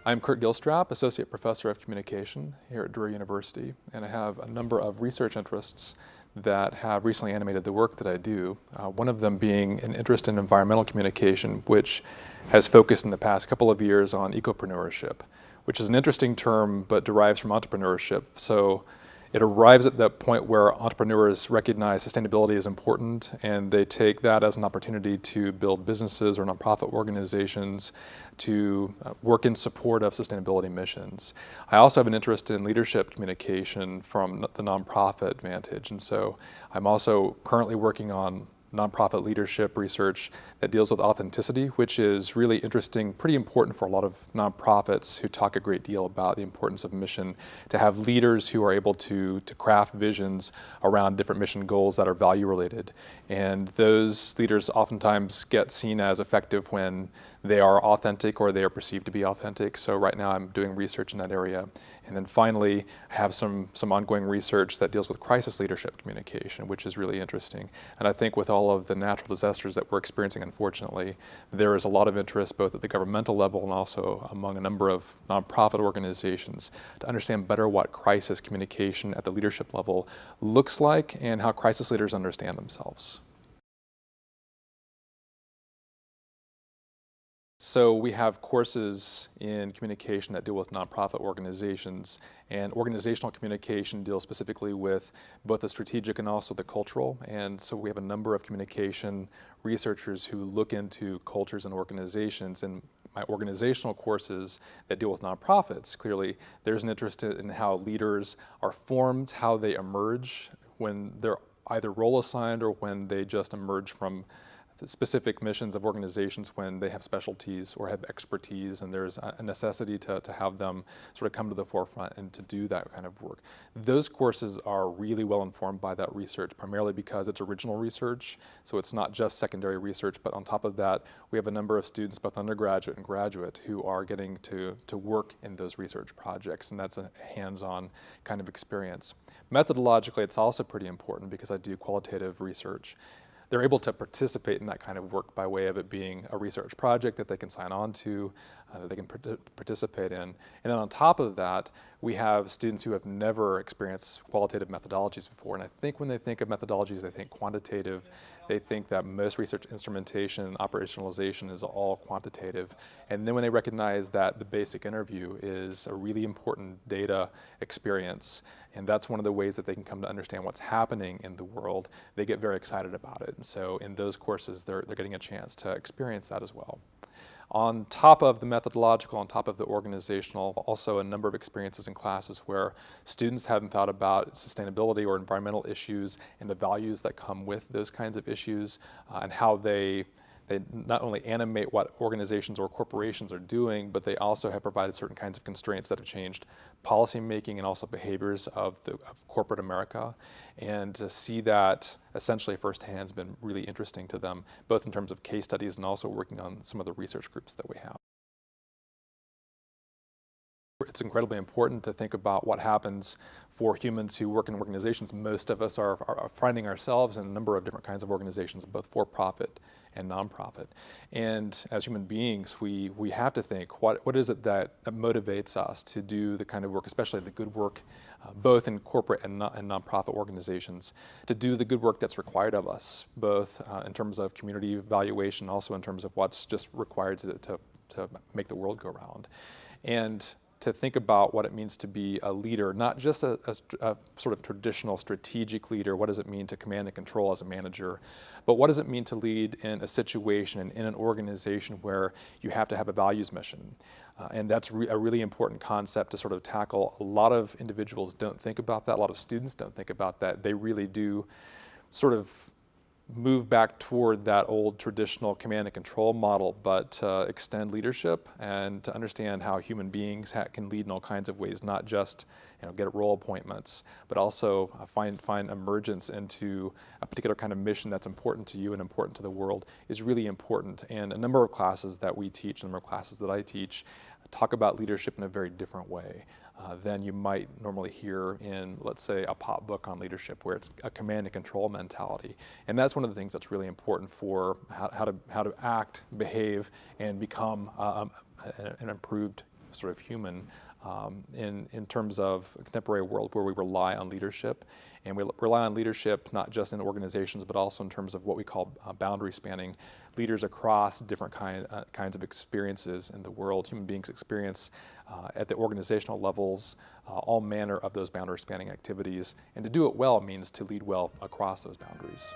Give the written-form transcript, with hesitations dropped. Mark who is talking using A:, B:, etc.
A: I'm Curt Gilstrap, Associate Professor of Communication here at Drury University, and I have a number of research interests that have recently animated the work that I do. One of them being an interest in environmental communication, which has focused in the past couple of years on ecopreneurship, which is an interesting term but derives from entrepreneurship. So it arrives at that point where entrepreneurs recognize sustainability is important, and they take that as an opportunity to build businesses or nonprofit organizations to work in support of sustainability missions. I also have an interest in leadership communication from the nonprofit vantage, and so I'm also currently working on nonprofit leadership research that deals with authenticity, which is really interesting, pretty important for a lot of nonprofits who talk a great deal about the importance of mission, to have leaders who are able to craft visions around different mission goals that are value related. And those leaders oftentimes get seen as effective when they are authentic or they are perceived to be authentic. So right now I'm doing research in that area. And then finally, I have some ongoing research that deals with crisis leadership communication, which is really interesting. And I think with all of the natural disasters that we're experiencing, unfortunately, there is a lot of interest both at the governmental level and also among a number of nonprofit organizations to understand better what crisis communication at the leadership level looks like and how crisis leaders understand themselves. So we have courses in communication that deal with nonprofit organizations, and organizational communication deals specifically with both the strategic and also the cultural. And so we have a number of communication researchers who look into cultures and organizations. And my organizational courses that deal with nonprofits, clearly there's an interest in how leaders are formed, how they emerge when they're either role assigned or when they just emerge from the specific missions of organizations when they have specialties or have expertise, and there's a necessity to have them sort of come to the forefront and to do that kind of work. Those courses are really well informed by that research, primarily because it's original research, so it's not just secondary research, but on top of that, we have a number of students, both undergraduate and graduate, who are getting to work in those research projects, and that's a hands-on kind of experience. Methodologically, it's also pretty important because I do qualitative research. They're able to participate in that kind of work by way of it being a research project that they can sign on to, that they can participate in. And then on top of that, we have students who have never experienced qualitative methodologies before. And I think when they think of methodologies, they think quantitative. They think that most research instrumentation and operationalization is all quantitative. And then when they recognize that the basic interview is a really important data experience, and that's one of the ways that they can come to understand what's happening in the world, they get very excited about it. And so in those courses, they're getting a chance to experience that as well. On top of the methodological, on top of the organizational, also a number of experiences in classes where students hadn't thought about sustainability or environmental issues and the values that come with those kinds of issues, and how they not only animate what organizations or corporations are doing, but they also have provided certain kinds of constraints that have changed policy making and also behaviors of corporate America. And to see that essentially firsthand has been really interesting to them, both in terms of case studies and also working on some of the research groups that we have. It's incredibly important to think about what happens for humans who work in organizations. Most of us are finding ourselves in a number of different kinds of organizations, both for-profit and nonprofit. And as human beings, we have to think, what is it that motivates us to do the kind of work, especially the good work, both in corporate and nonprofit organizations, to do the good work that's required of us, both in terms of community evaluation, also in terms of what's just required to make the world go round. And to think about what it means to be a leader, not just a sort of traditional strategic leader. What does it mean to command and control as a manager? But what does it mean to lead in a situation and in an organization where you have to have a values mission? And that's a really important concept to sort of tackle. A lot of individuals don't think about that. A lot of students don't think about that. They really do sort of move back toward that old traditional command and control model, but to extend leadership and to understand how human beings can lead in all kinds of ways, not just get role appointments, but also find emergence into a particular kind of mission that's important to you and important to the world is really important. And a number of classes that we teach, a number of classes that I teach, talk about leadership in a very different way than you might normally hear in, let's say, a pop book on leadership, where it's a command and control mentality. And that's one of the things that's really important for how to act, behave, and become an improved sort of human in terms of a contemporary world where we rely on leadership. And we rely on leadership not just in organizations, but also in terms of what we call boundary spanning. Leaders across different kinds of experiences in the world. Human beings experience at the organizational levels all manner of those boundary spanning activities. And to do it well means to lead well across those boundaries.